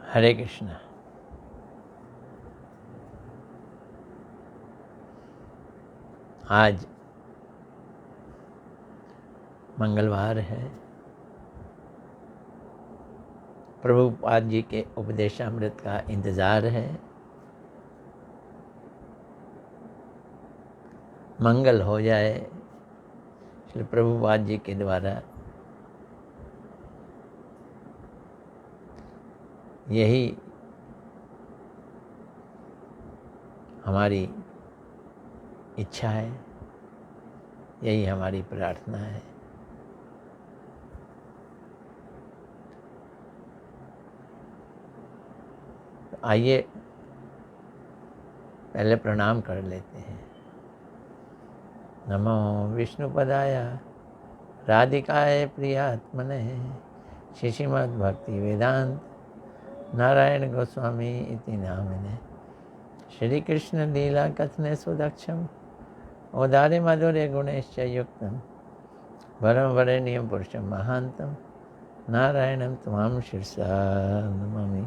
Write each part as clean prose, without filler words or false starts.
हरे कृष्ण। आज मंगलवार है। प्रभुपाद जी के उपदेशामृत का इंतज़ार है। मंगल हो जाए श्री प्रभुपाद जी के द्वारा। यही हमारी इच्छा है, यही हमारी प्रार्थना है। तो आइए पहले प्रणाम कर लेते हैं। नमो विष्णुपदाय राधिकाय प्रियात्मने श्रीमद् भक्ति वेदांत नारायण गोस्वामी इति नामिने श्री कृष्ण लीला कथने सुदक्षम औदार्य माधुर्य गुणैश्च युक्तम वरम वरेण्यं पुरुषं महान्तं नारायणं त्वां शिरसा नमामि।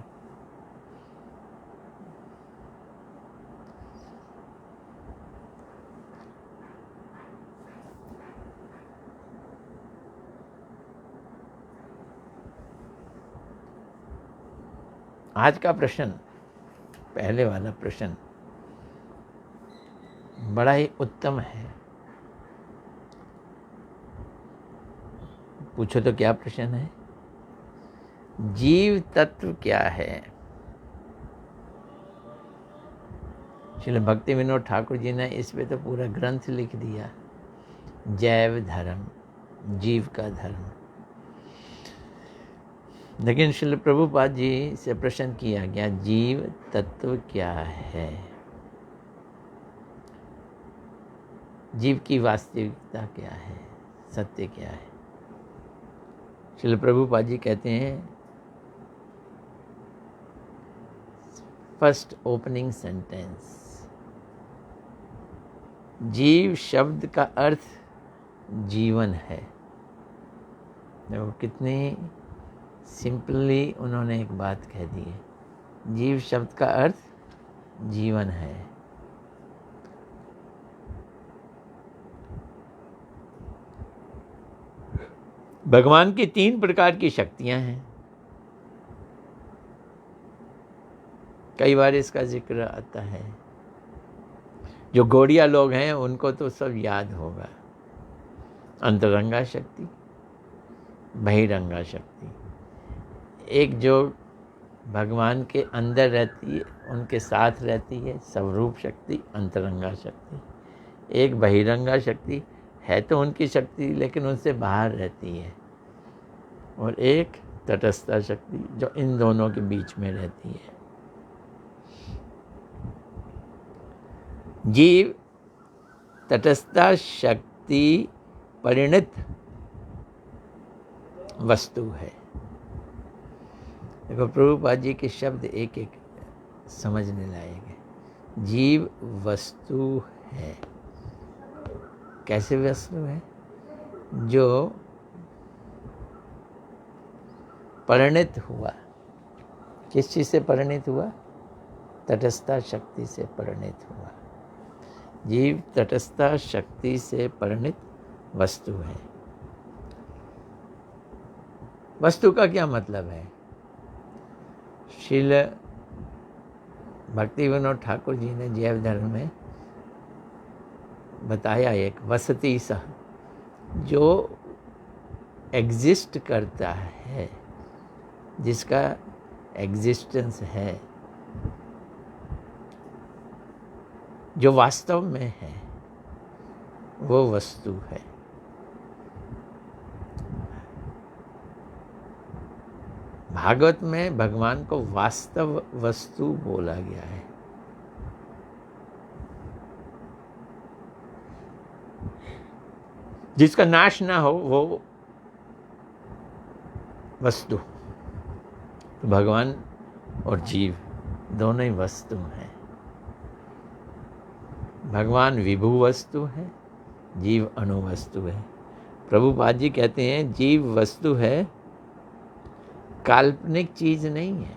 आज का प्रश्न, पहले वाला प्रश्न बड़ा ही उत्तम है। पूछो तो क्या प्रश्न है? जीव तत्व क्या है? श्रील भक्ति विनोद ठाकुर जी ने इस पे तो पूरा ग्रंथ लिख दिया। जैव धर्म, जीव का धर्म। लेकिन श्रील प्रभुपाद जी से प्रश्न किया गया, जीव तत्व क्या है? जीव की वास्तविकता क्या है? सत्य क्या है? श्रील प्रभुपाद जी कहते हैं, फर्स्ट ओपनिंग सेंटेंस, जीव शब्द का अर्थ जीवन है। देखो कितनी सिंपली उन्होंने एक बात कह दी है। जीव शब्द का अर्थ जीवन है। भगवान की 3 प्रकार की शक्तियां हैं। कई बार इसका जिक्र आता है। जो गौड़िया लोग हैं उनको तो सब याद होगा। अंतरंगा शक्ति, बहिरंगा शक्ति। एक जो भगवान के अंदर रहती है, उनके साथ रहती है, स्वरूप शक्ति, अंतरंगा शक्ति। एक बहिरंगा शक्ति है तो उनकी शक्ति, लेकिन उनसे बाहर रहती है। और एक तटस्था शक्ति जो इन दोनों के बीच में रहती है। जीव तटस्था शक्ति परिणत वस्तु है। देखो प्रभुपाद जी के शब्द एक एक समझने लायक है। जीव वस्तु है। कैसे वस्तु है? जो परिणित हुआ। किस चीज़ से परिणित हुआ? तटस्था शक्ति से परिणित हुआ। जीव तटस्था शक्ति से परिणित वस्तु है। वस्तु का क्या मतलब है? श्रील भक्ति विनोद ठाकुर जी ने जैव धर्म में बताया, एक वसती सह, जो एग्जिस्ट करता है, जिसका एग्जिस्टेंस है, जो वास्तव में है, वो वस्तु है। भागवत में भगवान को वास्तव वस्तु बोला गया है। जिसका नाश ना हो वो वस्तु। तो भगवान और जीव दोनों ही वस्तु हैं। भगवान विभू वस्तु है, जीव अणु वस्तु है। प्रभुपाद जी कहते हैं जीव वस्तु है, काल्पनिक चीज नहीं है।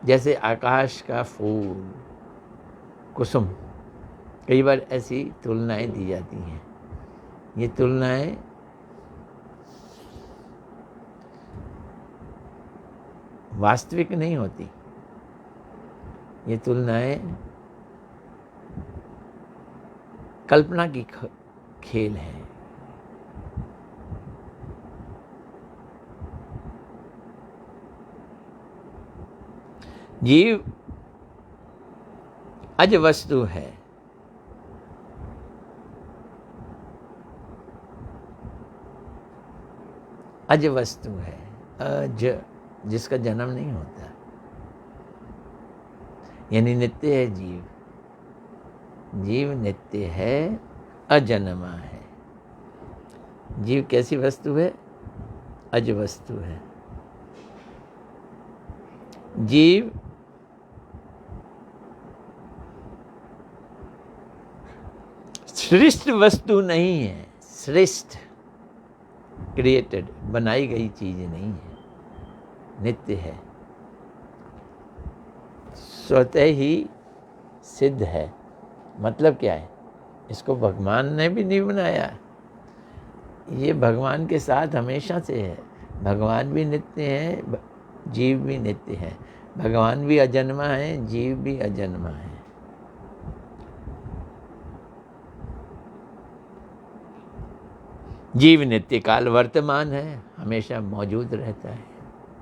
जैसे आकाश का फूल, कुसुम, कई बार ऐसी तुलनाएं दी जाती हैं। ये तुलनाएं वास्तविक नहीं होती, ये तुलनाएं कल्पना की खेल है। जीव अज वस्तु है, अज वस्तु है। अज जिसका जन्म नहीं होता, यानी नित्य है जीव। जीव नित्य है, अजन्मा है। जीव कैसी वस्तु है? अज वस्तु है। जीव श्रेष्ठ वस्तु नहीं है, श्रेष्ठ क्रिएटेड, बनाई गई चीज नहीं है, नित्य है, स्वतः ही सिद्ध है। मतलब क्या है? इसको भगवान ने भी नहीं बनाया, ये भगवान के साथ हमेशा से है। भगवान भी नित्य है, जीव भी नित्य है। भगवान भी अजन्मा है, जीव भी अजन्मा है। जीव नित्य काल वर्तमान है, हमेशा मौजूद रहता है,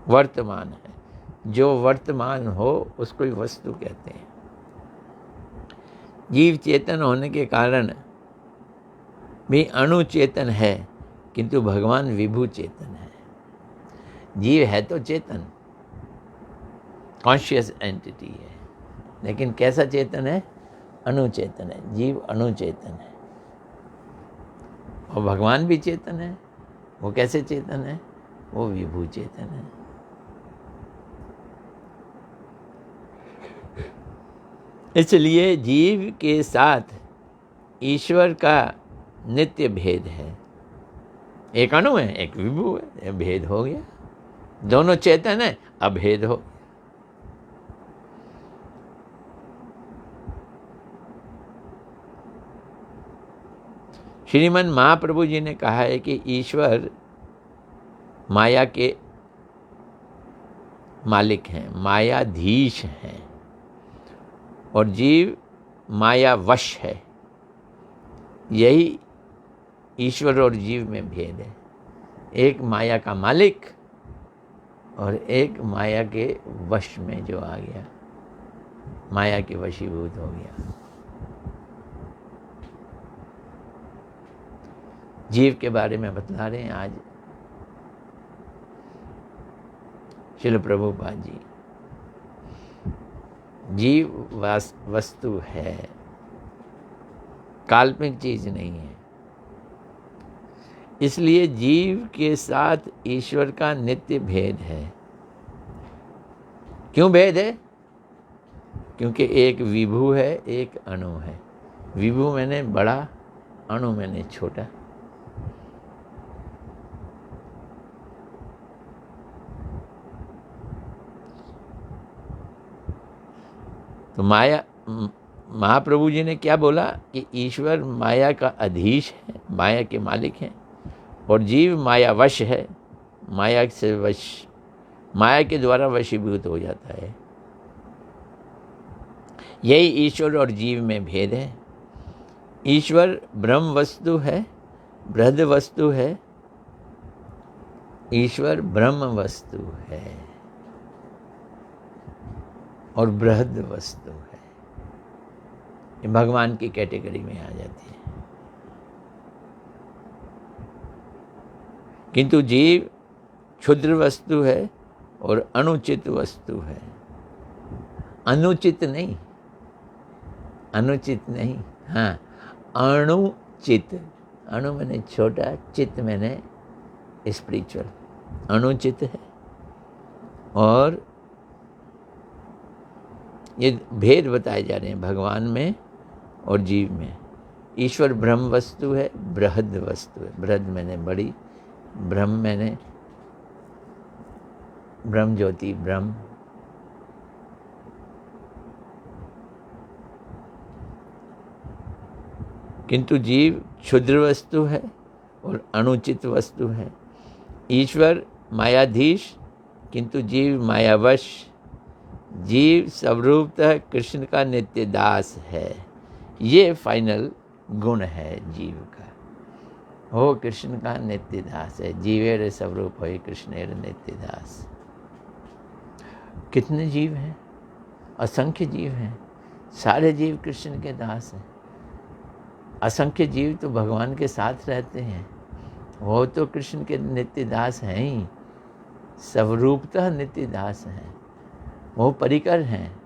वर्तमान है। जो वर्तमान हो उसको ही वस्तु कहते हैं। जीव चेतन होने के कारण भी अणुचेतन है, किंतु भगवान विभु चेतन है। जीव है तो चेतन, कॉन्शियस एंटिटी है, लेकिन कैसा चेतन है? अणुचेतन है। जीव अणुचेतन है और भगवान भी चेतन है। वो कैसे चेतन है? वो विभु चेतन है। इसलिए जीव के साथ ईश्वर का नित्य भेद है। एक अणु है, एक विभु है, भेद हो गया। दोनों चेतन है, अभेद हो। श्रीमन महाप्रभु जी ने कहा है कि ईश्वर माया के मालिक हैं, मायाधीश हैं, और जीव माया वश है। यही ईश्वर और जीव में भेद है। एक माया का मालिक और एक माया के वश में जो आ गया, माया के वशीभूत हो गया। जीव के बारे में बतला रहे हैं आज श्रील प्रभुपाद जी। जीव वस्तु है, काल्पनिक चीज नहीं है। इसलिए जीव के साथ ईश्वर का नित्य भेद है। क्यों भेद है? क्योंकि एक विभु है, एक अणु है। विभु मैंने बड़ा, अणु मैंने छोटा। तो माया, महाप्रभु जी ने क्या बोला कि ईश्वर माया का अधीश है, माया के मालिक हैं, और जीव माया वश है, माया से वश, माया के द्वारा वशीभूत हो जाता है। यही ईश्वर और जीव में भेद है। ईश्वर ब्रह्म वस्तु है, बृहद वस्तु है। ईश्वर ब्रह्म वस्तु है और बृहद वस्तु है। ये भगवान की कैटेगरी में आ जाती है। किंतु जीव क्षुद्र वस्तु है और अनुचित वस्तु है। अनुचित नहीं, अनुचित नहीं, हाँ, अणुचित। अणु मैंने छोटा, चित्त मैंने स्पिरिचुअल। अणुचित है। और ये भेद बताए जा रहे हैं भगवान में और जीव में। ईश्वर ब्रह्म वस्तु है, बृहद वस्तु है। बृहद मैंने बड़ी, ब्रह्म मैंने ब्रह्म ज्योति, ब्रह्म किंतु जीव क्षुद्र वस्तु है और अनुचित वस्तु है। ईश्वर मायाधीश, किंतु जीव मायावश। जीव स्वरूपतः कृष्ण का नित्य दास है। ये फाइनल गुण है जीव का। हो कृष्ण का नित्य दास है। जीवेर स्वरूप हो कृष्णेर नित्य दास। कितने जीव हैं? असंख्य जीव हैं। सारे जीव कृष्ण के दास हैं। असंख्य जीव तो भगवान के साथ रहते हैं, वो तो कृष्ण के नित्य दास हैं ही, स्वरूपतः नित्य दास हैं, वो परिकर हैं।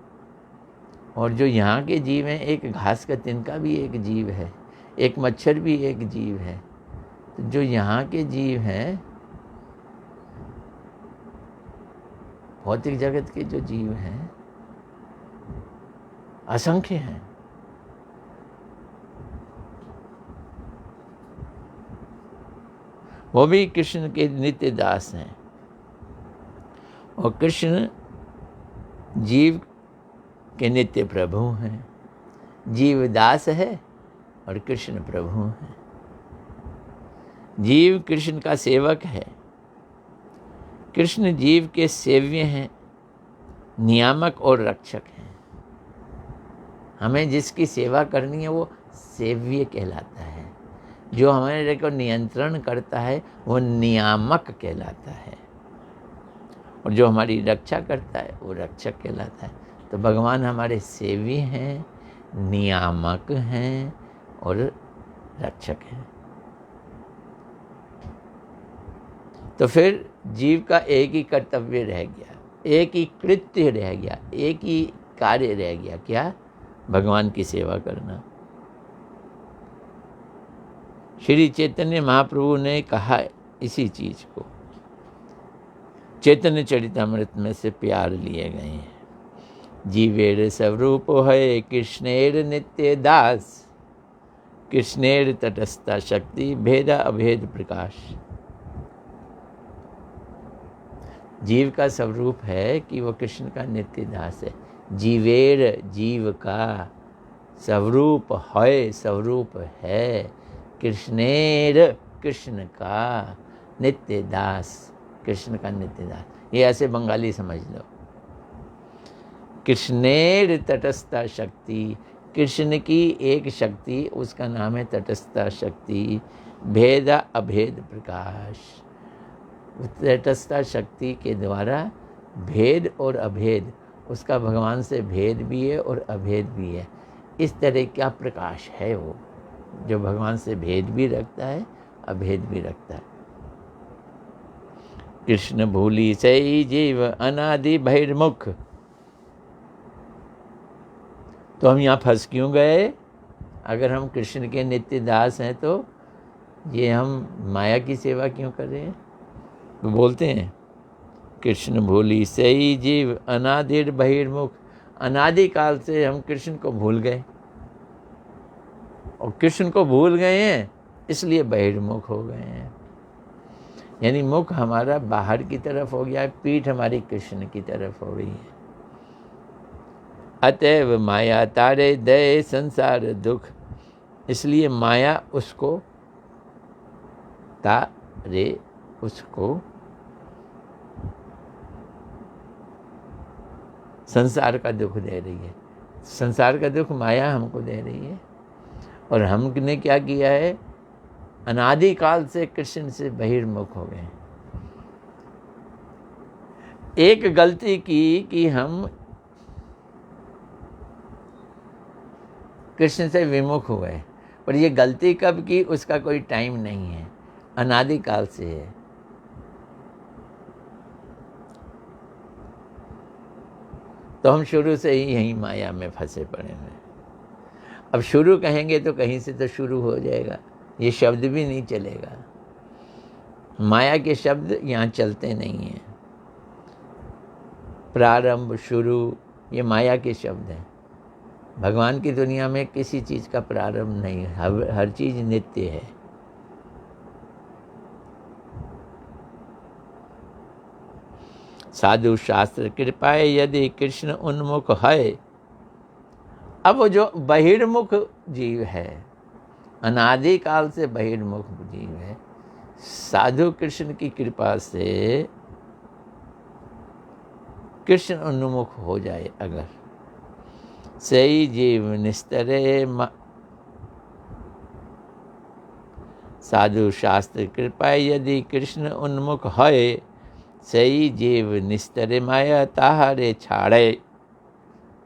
और जो यहाँ के जीव हैं, एक घास का तिनका भी एक जीव है, एक मच्छर भी एक जीव है। तो जो यहाँ के जीव हैं, भौतिक जगत के जो जीव हैं, असंख्य हैं। वो भी कृष्ण के नित्य दास हैं। और कृष्ण जीव के नित्य प्रभु हैं। जीव दास है और कृष्ण प्रभु हैं। जीव कृष्ण का सेवक है। कृष्ण जीव के सेव्य हैं, नियामक और रक्षक हैं। हमें जिसकी सेवा करनी है वो सेव्य कहलाता है। जो हमारे को नियंत्रण करता है वो नियामक कहलाता है। और जो हमारी रक्षा करता है वो रक्षक कहलाता है। तो भगवान हमारे सेवी हैं, नियामक हैं और रक्षक हैं। तो फिर जीव का एक ही कर्तव्य रह गया, एक ही कृत्य रह गया, एक ही कार्य रह गया। क्या? भगवान की सेवा करना। श्री चैतन्य महाप्रभु ने कहा इसी चीज को, चैतन्य चरितामृत में से प्यार लिए गए हैं। जीवेर स्वरूप है कृष्णेर नित्य दास, कृष्णेर तटस्था शक्ति भेदा अभेद प्रकाश। जीव का स्वरूप है कि वो कृष्ण का नित्य दास है। जीवेर जीव का स्वरूप है, स्वरूप है कृष्णेर कृष्ण का नित्य दास, कृष्ण का नित्य दास। ये ऐसे बंगाली समझ लो। कृष्णेर तटस्था शक्ति, कृष्ण की एक शक्ति, उसका नाम है तटस्था शक्ति। भेदा अभेद प्रकाश, तटस्था शक्ति के द्वारा भेद और अभेद, उसका भगवान से भेद भी है और अभेद भी है। इस तरह का प्रकाश है वो, जो भगवान से भेद भी रखता है, अभेद भी रखता है। कृष्ण भूली सई जीव अनादि बहिर्मुख। तो हम यहाँ फंस क्यों गए? अगर हम कृष्ण के नित्य दास हैं तो ये हम माया की सेवा क्यों कर रहे हैं? वो बोलते हैं कृष्ण भूली सई जीव अनादिर बहिर्मुख। अनादि काल से हम कृष्ण को भूल गए, और कृष्ण को भूल गए हैं इसलिए बहिर्मुख हो गए हैं। यानी मुख हमारा बाहर की तरफ हो गया है, पीठ हमारी कृष्ण की तरफ हो गई है। अतएव माया तारे दे संसार दुख। इसलिए माया उसको तारे, उसको संसार का दुख दे रही है। संसार का दुख माया हमको दे रही है। और हमने क्या किया है? अनादिकाल से कृष्ण से बहिर्मुख हो गए। एक गलती की कि हम कृष्ण से विमुख हुए, पर ये गलती कब की उसका कोई टाइम नहीं है, अनादिकाल से है। तो हम शुरू से ही यहीं माया में फंसे पड़े हैं। अब शुरू कहेंगे तो कहीं से तो शुरू हो जाएगा, ये शब्द भी नहीं चलेगा। माया के शब्द यहाँ चलते नहीं हैं। प्रारंभ, शुरू, ये माया के शब्द हैं। भगवान की दुनिया में किसी चीज़ का प्रारंभ नहीं है, हर चीज़ नित्य है। साधु शास्त्र कृपाए यदि कृष्ण उन्मुख है। अब वो जो बहिर्मुख जीव है अनादिकाल से बहिर्मुख जीव है। साधु कृष्ण की कृपा से कृष्ण उन्मुख हो जाए अगर, सही जीव निस्तरे साधु शास्त्र कृपा यदि कृष्ण उन्मुख है, सही जीव निस्तरे माया ताहरे छाड़े।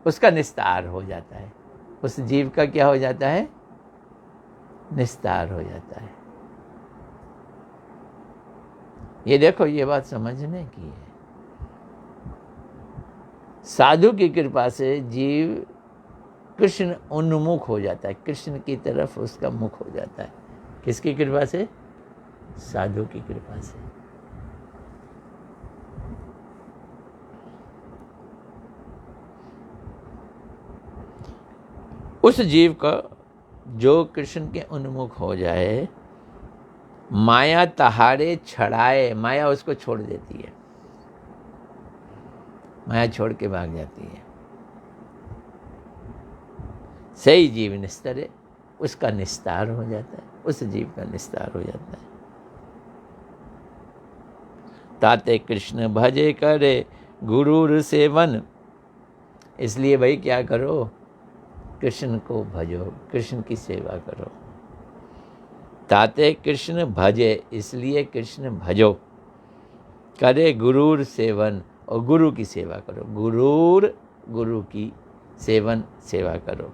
उसका निस्तार हो जाता है, उस जीव का क्या हो जाता है? निस्तार हो जाता है। ये देखो, ये बात समझने की है। साधु की कृपा से जीव कृष्ण उन्मुख हो जाता है, कृष्ण की तरफ उसका मुख हो जाता है। किसकी कृपा से? साधु की कृपा से। उस जीव का जो कृष्ण के उन्मुख हो जाए, माया तहारे छड़ाए, माया उसको छोड़ देती है, माया छोड़ के भाग जाती है। सही जीव निस्तरे, उसका निस्तार हो जाता है, उस जीव का निस्तार हो जाता है। ताते कृष्ण भजे करे गुरुर सेवन। इसलिए भाई क्या करो? कृष्ण को भजो, कृष्ण की सेवा करो। ताते कृष्ण भजे, इसलिए कृष्ण भजो। करे गुरुर सेवन, और गुरु की सेवा करो। गुरुर, गुरु की सेवन, सेवा करो।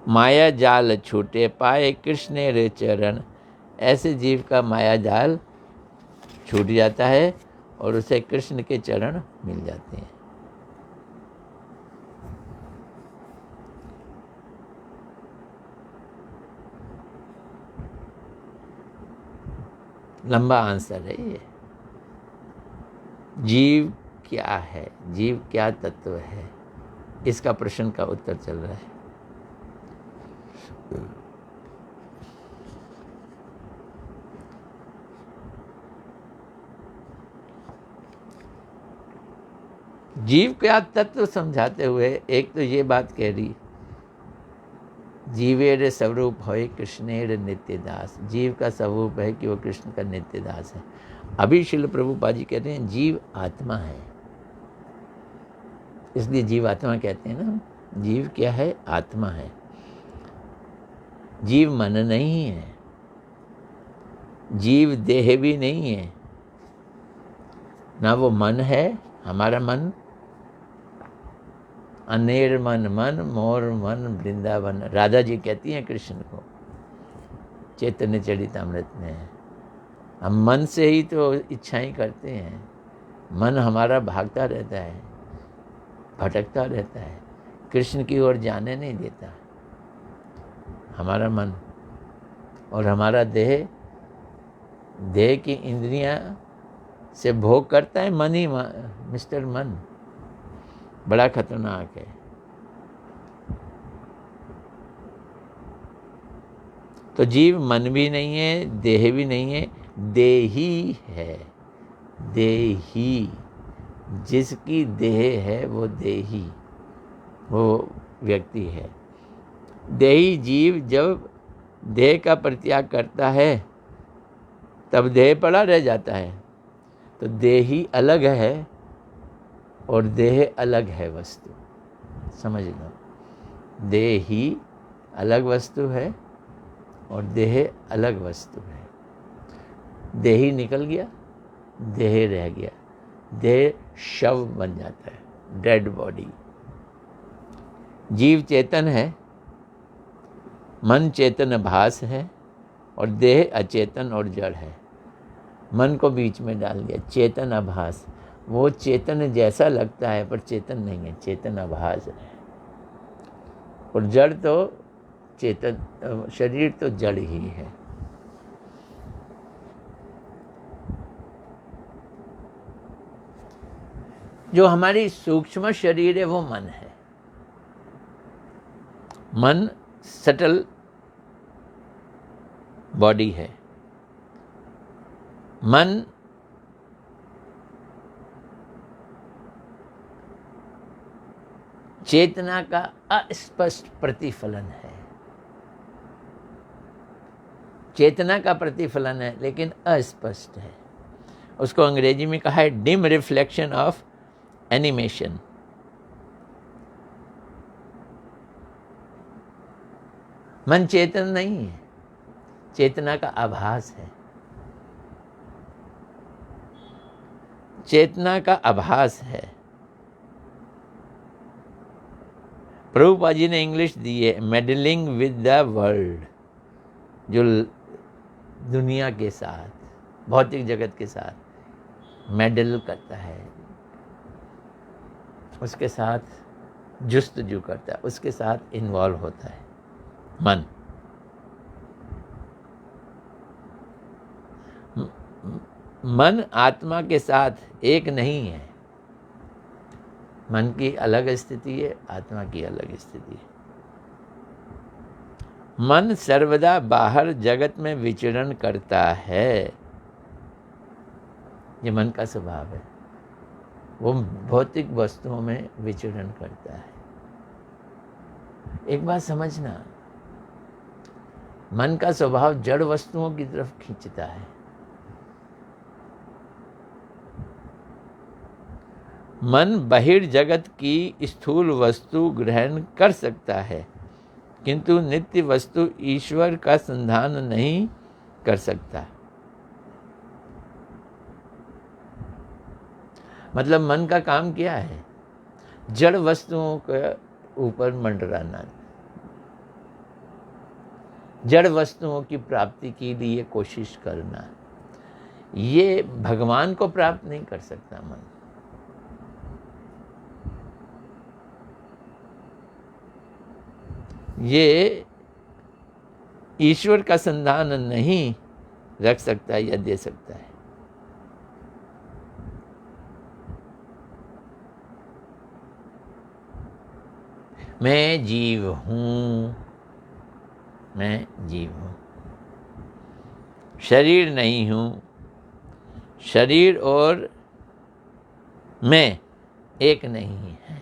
माया जाल छूटे पाए कृष्ण रे चरण। ऐसे जीव का माया जाल छूट जाता है और उसे कृष्ण के चरण मिल जाते हैं। लंबा आंसर है ये। जीव क्या है, जीव क्या तत्व है, इसका प्रश्न का उत्तर चल रहा है। जीव क्या तत्व समझाते हुए एक तो ये बात कह रही, जीवेर स्वरूप है कृष्णेर नित्य दास। जीव का स्वरूप है कि वो कृष्ण का नित्य दास है। अभी श्रील प्रभुपाद जी कहते हैं जीव आत्मा है, इसलिए जीव आत्मा कहते हैं ना। जीव क्या है? आत्मा है। जीव मन नहीं है, जीव देह भी नहीं है, ना वो मन है हमारा मन। अनेर मन मन मोर मन वृंदावन, राधा जी कहती हैं कृष्ण को चैतन्य चरितामृत में। हम मन से ही तो इच्छाएं करते हैं, मन हमारा भागता रहता है, भटकता रहता है, कृष्ण की ओर जाने नहीं देता हमारा मन। और हमारा देह, देह की इंद्रियां से भोग करता है मन ही, मिस्टर मन बड़ा खतरनाक है। तो जीव मन भी नहीं है, देह भी नहीं है, देही है। देही, जिसकी देह है वो देही, वो व्यक्ति है। देही जीव जब देह का परित्याग करता है तब देह पड़ा रह जाता है। तो देही अलग है और देह अलग है वस्तु, समझ लो। देही अलग वस्तु है और देह अलग वस्तु है। देही निकल गया, देह रह गया, देह शव बन जाता है, डेड बॉडी। जीव चेतन है, मन चेतन भास है और देह अचेतन और जड़ है। मन को बीच में डाल दिया, चेतन आभास। वो चेतन जैसा लगता है पर चेतन नहीं है, चेतन आभास है। और जड़ तो चेतन, शरीर तो जड़ ही है। जो हमारी सूक्ष्म शरीर है वो मन है। मन सटल बॉडी है। मन चेतना का अस्पष्ट प्रतिफलन है। चेतना का प्रतिफलन है लेकिन अस्पष्ट है। उसको अंग्रेजी में कहा है डिम रिफ्लेक्शन ऑफ एनिमेशन। मन चेतन नहीं है, चेतना का आभास है, चेतना का आभास है। प्रभुपाद जी ने इंग्लिश दी है, मेडलिंग विद द वर्ल्ड, जो दुनिया के साथ, भौतिक जगत के साथ मेडल करता है, उसके साथ जुस्तजू करता है, उसके साथ इन्वॉल्व होता है मन। मन आत्मा के साथ एक नहीं है। मन की अलग स्थिति है, आत्मा की अलग स्थिति है। मन सर्वदा बाहर जगत में विचरण करता है, ये मन का स्वभाव है। वो भौतिक वस्तुओं में विचरण करता है। एक बात समझना, मन का स्वभाव जड़ वस्तुओं की तरफ खींचता है। मन बहिर्जगत की स्थूल वस्तु ग्रहण कर सकता है, किंतु नित्य वस्तु ईश्वर का संधान नहीं कर सकता। मतलब मन का काम क्या है? जड़ वस्तुओं के ऊपर मंडराना, जड़ वस्तुओं की प्राप्ति के लिए कोशिश करना। ये भगवान को प्राप्त नहीं कर सकता मन। ये ईश्वर का संधान नहीं रख सकता या दे सकता है। मैं जीव हूँ, मैं जीव हूँ, शरीर नहीं हूँ। शरीर और मैं एक नहीं है।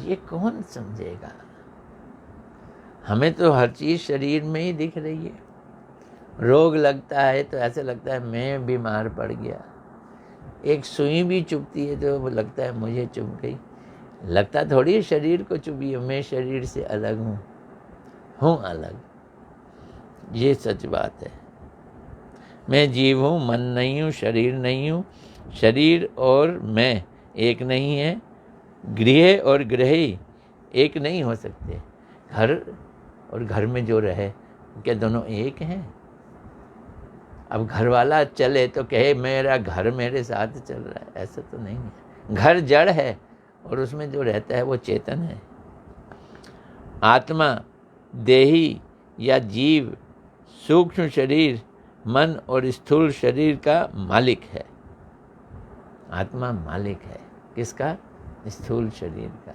ये कौन समझेगा? हमें तो हर चीज़ शरीर में ही दिख रही है। रोग लगता है तो ऐसे लगता है मैं बीमार पड़ गया। एक सुई भी चुभती है तो वो लगता है मुझे चुभ गई। लगता थोड़ी है शरीर को चुभी है, मैं शरीर से अलग हूँ अलग। ये सच बात है। मैं जीव हूँ, मन नहीं हूँ, शरीर नहीं हूँ। शरीर और मैं एक नहीं है। गृह और गृही एक नहीं हो सकते। घर और घर में जो रहे, क्या दोनों एक हैं? अब घर वाला चले तो कहे मेरा घर मेरे साथ चल रहा है, ऐसा तो नहीं है। घर जड़ है और उसमें जो रहता है वो चेतन है। आत्मा, देही या जीव, सूक्ष्म शरीर, मन और स्थूल शरीर का मालिक है। आत्मा मालिक है किसका? स्थूल शरीर का।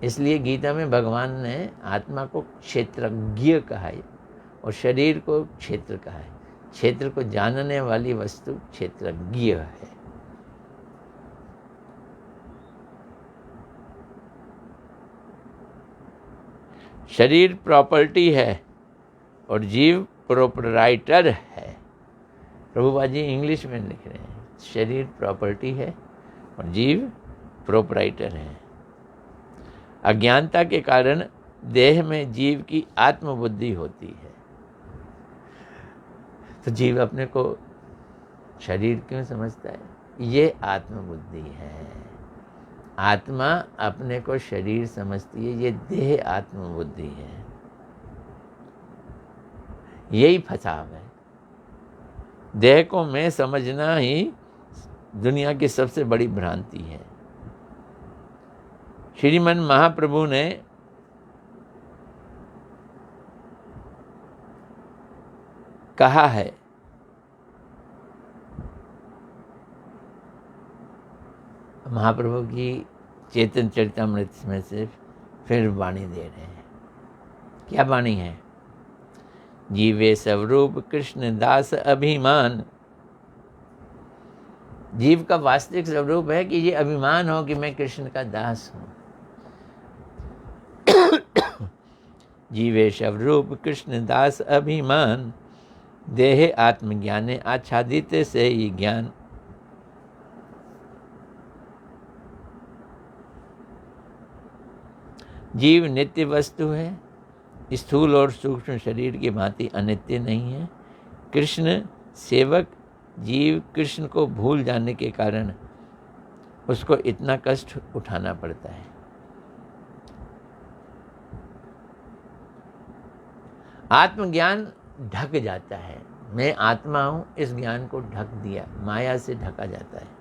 इसलिए गीता में भगवान ने आत्मा को क्षेत्रज्ञ कहा है और शरीर को क्षेत्र कहा है। क्षेत्र को जानने वाली वस्तु क्षेत्रज्ञ है। शरीर प्रॉपर्टी है और जीव प्रोपराइटर है। प्रभुपाद जी इंग्लिश में लिख रहे हैं, शरीर प्रॉपर्टी है और जीव प्रोपराइटर है। अज्ञानता के कारण देह में जीव की आत्मबुद्धि होती है। तो जीव अपने को शरीर क्यों समझता है? ये आत्मबुद्धि है। आत्मा अपने को शरीर समझती है, ये देह आत्मबुद्धि है। यही फसाव है। देह को मैं समझना ही दुनिया की सबसे बड़ी भ्रांति है। श्रीमन महाप्रभु ने कहा है, महाप्रभु की चेतन चरितमृत में से फिर वाणी दे रहे हैं। क्या वाणी है? जीवे स्वरूप कृष्ण दास अभिमान। जीव का वास्तविक स्वरूप है कि ये अभिमान हो कि मैं कृष्ण का दास हूं। जीवे शवरूप कृष्ण दास अभिमान, देहे आत्मज्ञाने आच्छादित से ही ज्ञान। जीव नित्य वस्तु है, स्थूल और सूक्ष्म शरीर की भांति अनित्य नहीं है। कृष्ण सेवक जीव कृष्ण को भूल जाने के कारण उसको इतना कष्ट उठाना पड़ता है। आत्मज्ञान ढक जाता है, मैं आत्मा हूं, इस ज्ञान को ढक दिया, माया से ढका जाता है।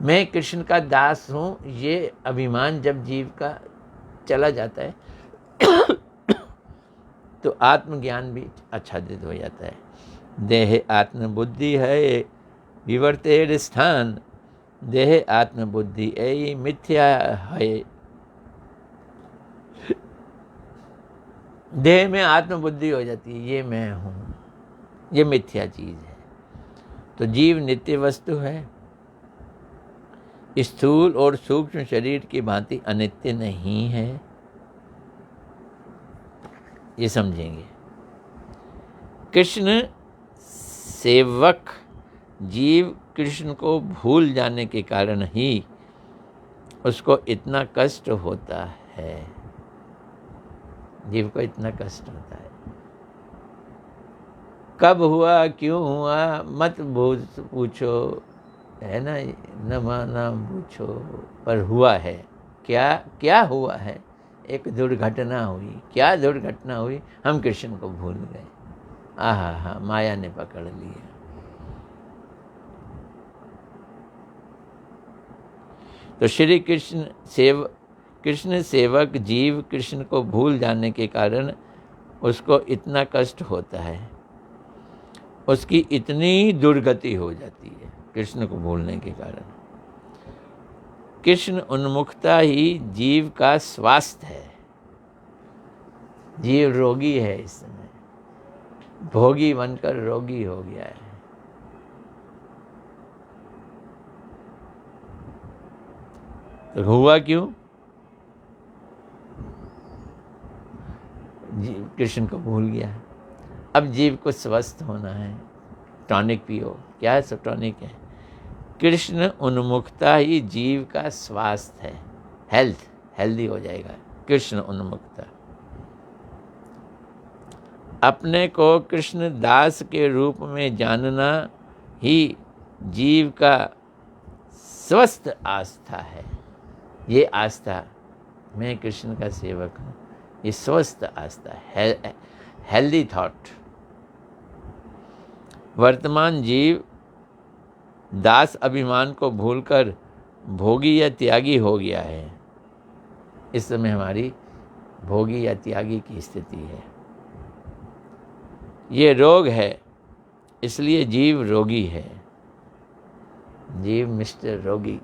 मैं कृष्ण का दास हूं, ये अभिमान जब जीव का चला जाता है तो आत्मज्ञान भी आच्छादित हो जाता है। देह आत्मबुद्धि है विवर्तेर स्थान, देह आत्मबुद्धि ए मिथ्या है। देह में आत्मबुद्धि हो जाती है, ये मैं हूँ, ये मिथ्या चीज है। तो जीव नित्य वस्तु है, स्थूल और सूक्ष्म शरीर की भांति अनित्य नहीं है, ये समझेंगे। कृष्ण सेवक जीव कृष्ण को भूल जाने के कारण ही उसको इतना कष्ट होता है, जीव को इतना कष्ट होता है। कब हुआ, क्यों हुआ, मत पूछो, है ना, न माना पूछो, पर हुआ है। क्या क्या हुआ है? एक दुर्घटना हुई। क्या दुर्घटना हुई? हम कृष्ण को भूल गए। आहा, माया ने पकड़ लिया। तो श्री कृष्ण सेवक जीव कृष्ण को भूल जाने के कारण उसको इतना कष्ट होता है, उसकी इतनी दुर्गति हो जाती है कृष्ण को भूलने के कारण। कृष्ण उन्मुखता ही जीव का स्वास्थ्य है। जीव रोगी है, इस समय भोगी बनकर रोगी हो गया है। तो हुआ क्यों? जीव कृष्ण को भूल गया। अब जीव को स्वस्थ होना है, टॉनिक पियो। क्या है? सब टॉनिक है। कृष्ण उन्मुखता ही जीव का स्वास्थ्य है, हेल्दी हो जाएगा। कृष्ण उन्मुखता, अपने को कृष्ण दास के रूप में जानना ही जीव का स्वस्थ आस्था है। ये आस्था, मैं कृष्ण का सेवक हूँ, ये स्वस्थ आस्था है, हेल्दी थॉट। वर्तमान जीव दास अभिमान को भूलकर भोगी या त्यागी हो गया है। इस समय हमारी भोगी या त्यागी की स्थिति है। ये रोग है, इसलिए जीव रोगी है। जीव मिस्टर रोगी।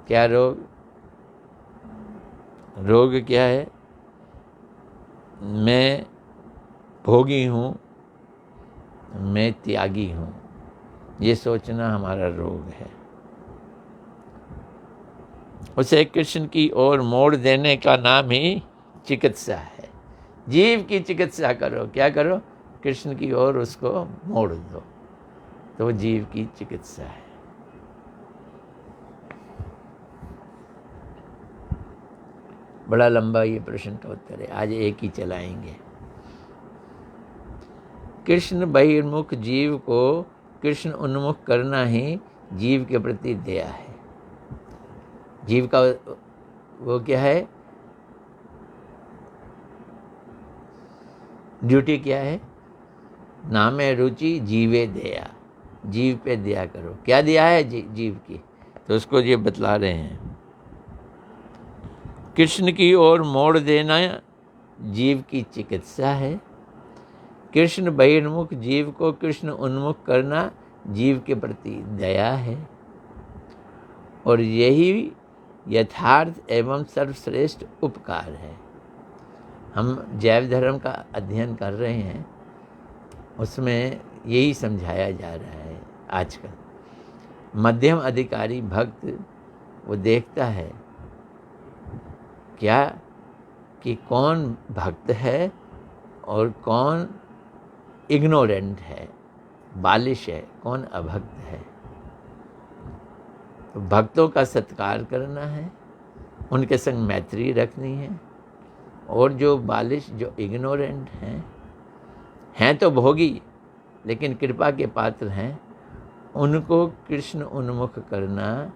क्या रोग? रोग क्या है? मैं भोगी हूँ, मैं त्यागी हूँ, ये सोचना हमारा रोग है। उसे कृष्ण की ओर मोड़ देने का नाम ही चिकित्सा है। जीव की चिकित्सा करो। क्या करो? कृष्ण की ओर उसको मोड़ दो, तो वो जीव की चिकित्सा है। बड़ा लंबा ये प्रश्न का उत्तर है, आज एक ही चलाएंगे। कृष्ण बहिर्मुख जीव को कृष्ण उन्मुख करना ही जीव के प्रति दया है। जीव का वो क्या है? ड्यूटी क्या है? नाम है रुचि जीवे दया। जीव पे दया करो। क्या दया है जीव की? तो उसको ये बतला रहे हैं। कृष्ण की ओर मोड़ देना जीव की चिकित्सा है। कृष्ण बहिर्मुख जीव को कृष्ण उन्मुख करना जीव के प्रति दया है, और यही यथार्थ एवं सर्वश्रेष्ठ उपकार है। हम जैव धर्म का अध्ययन कर रहे हैं, उसमें यही समझाया जा रहा है। आजकल मध्यम अधिकारी भक्त वो देखता है क्या कि कौन भक्त है और कौन इग्नोरेंट है, बालिश है, कौन अभक्त है। तो भक्तों का सत्कार करना है, उनके संग मैत्री रखनी है, और जो बालिश, जो इग्नोरेंट हैं तो भोगी लेकिन कृपा के पात्र हैं, उनको कृष्ण उन्मुख करना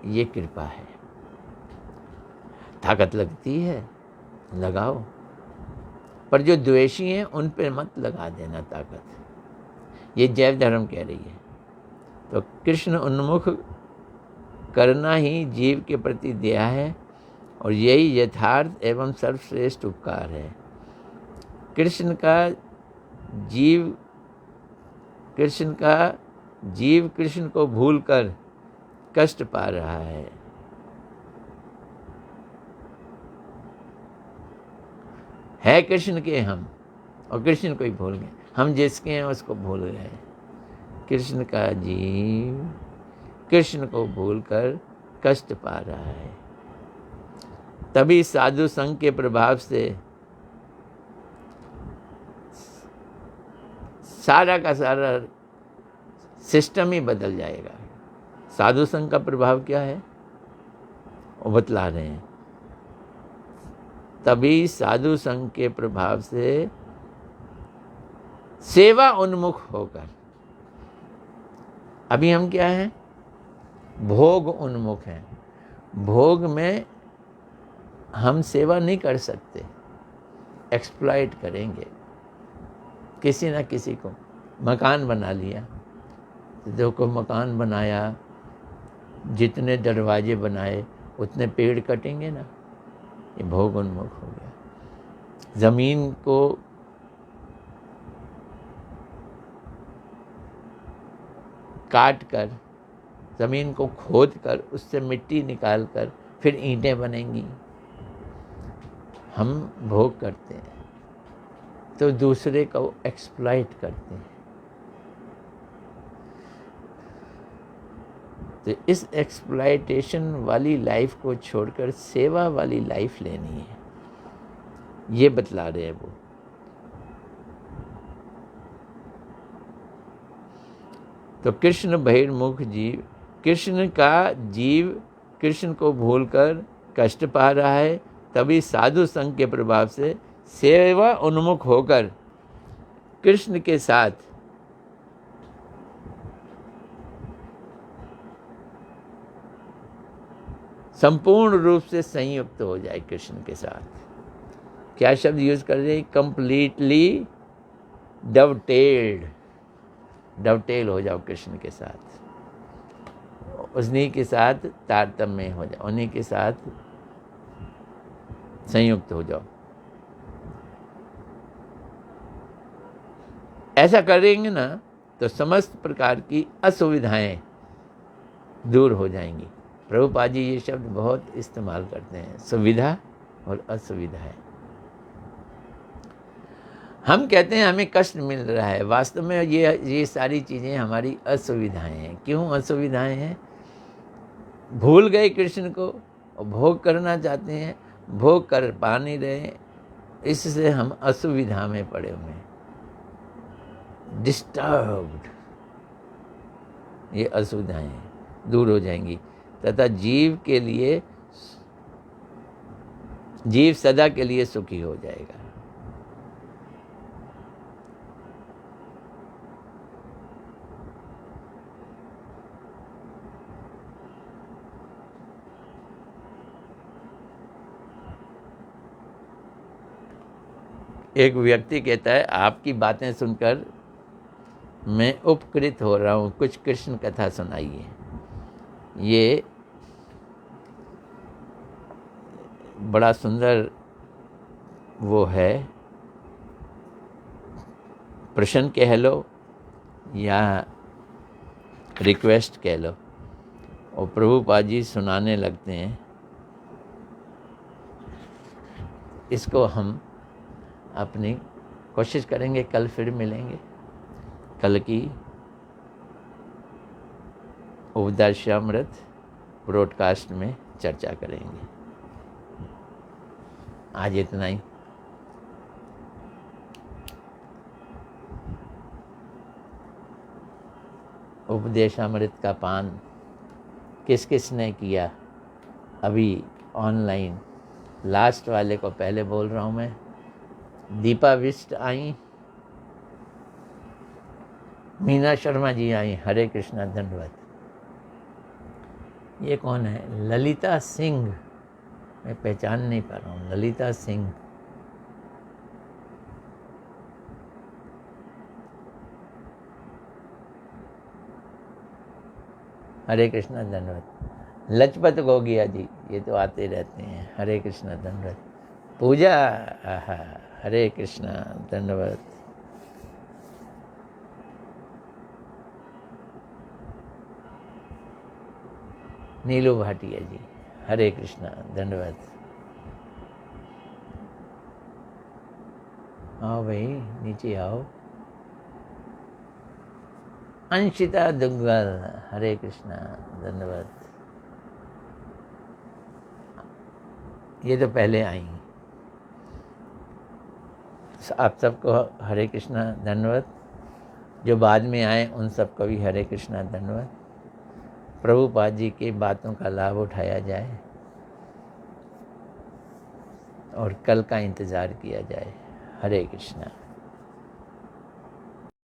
ये कृपा है। ताकत लगती है, लगाओ, पर जो द्वेषी हैं उन पर मत लगा देना ताकत। ये जैव धर्म कह रही है। तो कृष्ण उन्मुख करना ही जीव के प्रति दया है, और यही यथार्थ एवं सर्वश्रेष्ठ उपकार है। कृष्ण का जीव कृष्ण को भूलकर कष्ट पा रहा है कृष्ण के हम, और कृष्ण को ही भूल गए। हम जिसके हैं उसको भूल गए। कृष्ण का जीव कृष्ण को भूलकर कष्ट पा रहा है। तभी साधु संघ के प्रभाव से सारा का सारा सिस्टम ही बदल जाएगा। साधु संघ का प्रभाव क्या है वो बतला रहे हैं। तभी साधु संघ के प्रभाव से सेवा उन्मुख होकर, अभी हम क्या हैं, भोग उन्मुख हैं। भोग में हम सेवा नहीं कर सकते, एक्सप्लॉइट करेंगे। किसी ना किसी को मकान बना लिया, देखो मकान बनाया, जितने दरवाजे बनाए उतने पेड़ कटेंगे ना, ये भोग उन्मुख हो गया। जमीन को काट कर, जमीन को खोद कर, उससे मिट्टी निकाल कर फिर ईंटें बनेंगी। हम भोग करते हैं तो दूसरे को एक्सप्लॉइट करते हैं। तो इस एक्सप्लॉइटेशन वाली लाइफ को छोड़कर सेवा वाली लाइफ लेनी है, ये बतला रहे हैं वो। तो कृष्ण बहिर्मुख जीव, कृष्ण का जीव कृष्ण को भूलकर कष्ट पा रहा है। तभी साधु संघ के प्रभाव से सेवा उन्मुख होकर कृष्ण के साथ संपूर्ण रूप से संयुक्त हो जाए कृष्ण के साथ। क्या शब्द यूज कर रहे हैं, कंप्लीटली डवटेल हो जाओ कृष्ण के साथ, उन्हीं के साथ तारतम्य हो जाओ, उन्हीं के साथ संयुक्त हो जाओ। ऐसा करेंगे ना तो समस्त प्रकार की असुविधाएं दूर हो जाएंगी। प्रभुपाद जी ये शब्द बहुत इस्तेमाल करते हैं, सुविधा और असुविधा है। हम कहते हैं हमें कष्ट मिल रहा है, वास्तव में ये सारी चीज़ें हमारी असुविधाएं हैं। क्यों असुविधाएं हैं? भूल गए कृष्ण को और भोग करना चाहते हैं, भोग कर पा नहीं रहे, इससे हम असुविधा में पड़े हुए हैं, डिस्टर्ब्ड। ये असुविधाएं दूर हो जाएंगी तथा जीव सदा के लिए सुखी हो जाएगा। एक व्यक्ति कहता है, आपकी बातें सुनकर मैं उपकृत हो रहा हूँ, कुछ कृष्ण कथा सुनाइए। ये बड़ा सुंदर वो है, प्रश्न कह लो या रिक्वेस्ट कह लो, और प्रभुपाद जी सुनाने लगते हैं। इसको हम अपनी कोशिश करेंगे, कल फिर मिलेंगे, कल की उपदेशामृत ब्रॉडकास्ट में चर्चा करेंगे। आज इतना ही। उपदेशामृत का पान किस किस ने किया अभी ऑनलाइन? लास्ट वाले को पहले बोल रहा हूँ मैं। दीपा विष्ट आई, मीना शर्मा जी आई, हरे कृष्णा धन्यवाद। ये कौन है? ललिता सिंह, मैं पहचान नहीं पा रहा हूँ। ललिता सिंह, हरे कृष्णा धन्यवाद। लजपत गोगिया जी, ये तो आते रहते हैं, हरे कृष्णा धन्यवाद। पूजा, आहा, हरे कृष्णा धन्यवाद। नीलू भाटिया जी, हरे कृष्णा धन्यवाद। आओ भाई, नीचे आओ। अंशिता दुग्गल, हरे कृष्णा धन्यवाद। ये तो पहले आई। आप सबको हरे कृष्णा धन्यवाद। जो बाद में आए उन सबको भी हरे कृष्णा धन्यवाद। प्रभुपाद जी की बातों का लाभ उठाया जाए और कल का इंतज़ार किया जाए। हरे कृष्णा।